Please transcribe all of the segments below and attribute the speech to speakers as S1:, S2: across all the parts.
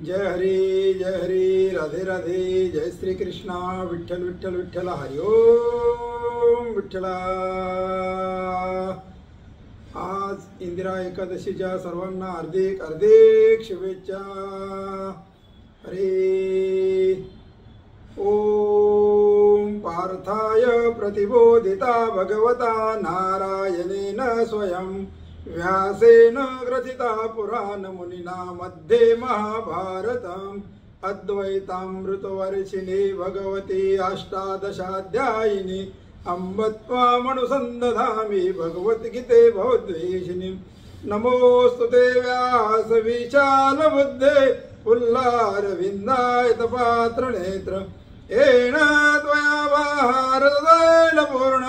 S1: जय हरी राधे राधे जय श्री कृष्णा विठ्ठल विठ्ठल विठ्ठल हरि ओम विठ्ठला। आज इंदिरा एकादशीच्या सर्वांना हार्दिक हार्दिक शुभेच्छा। हरे ओम पार्थाय प्रतिबोधिता भगवता नारायणेन स्वयं व्यासेन ग्रथिता पुराण मुनिना मध्ये महाभारतम् अद्वैतामृतवर्षिणी भगवती अष्टादशाध्यायिनी अम्ब त्वामनुसन्दधामि भगवद्गीते भवद्वेषिणी। नमोस्तुते व्यास विशालबुद्धे पुल्लारविन्दायतपात्रनेत्र येन त्वया भारततैलपूर्ण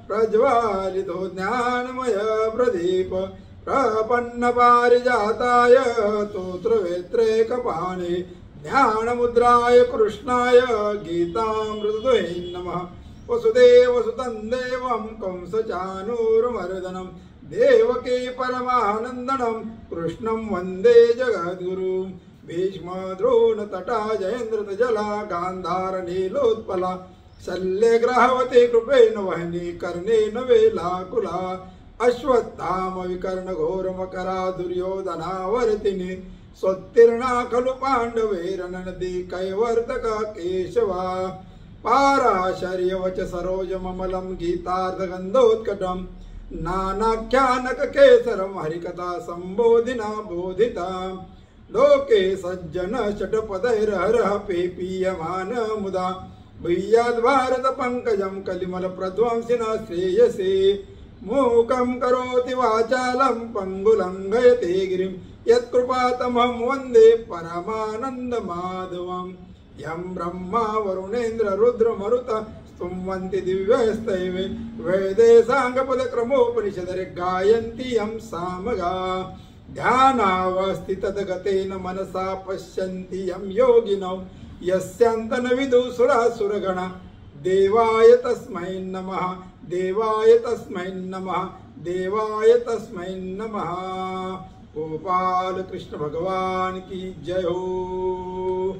S1: प्रज्वालितो ज्ञानमय प्रदीप प्रपन्न पारिजाताय स्तोत्रवेत्रैकपाणे ज्ञानमुद्राय कृष्णाय गीतामृतदुहे नमः। वसुदेवसुतं देवं कंसचाणूरमर्दनं देवकी परमानन्दनं कृष्णं वन्दे जगद्गुरुं। भीष्म द्रोण तटा जयेन्द्र जला गान्धार नीलोत्पला शल्यग्राहवती कृपेण वहनी कर्णेन वेलाकुला अश्वत्थाम विकर्ण घोर मकरा दुर्योधनावर्तिनी स्वोत्तीर्णा खलु पाण्डवैरनदी कैवर्तका केशवा पाराशर्यवच सरोजममलं गीतार्थगन्धोत्कटं नानाख्यानक केसरं हरिकथा संबोधिना बोधिता लोके सज्जन षट्पदैर्हरः पेपीयमान मुदा भूयाद् भारत पंकजं कलिमल प्रध्वंसिना श्रेयसे मूकं करोति वाचालं पंगुलंघयते गिरिं यत्कृपातमं वन्दे परमानन्दमाधवं। यं ब्रह्मा वरुणेन्द्र रुद्र मरुत स्तुवन्ति दिव्यस्तैवे वेदे साङ्गपदक्रमोपनिषदरे गायन्ति यं सामगा ध्यानावस्थितगतेन मनसा पश्यन्ति यं योगिनौ यस्यान्तनविदुसुरासुरगणा देवाय तस्मै नमः देवाय तस्मै नमः देवाय तस्मै नमः। गोपाल कृष्ण भगवान की जय हो।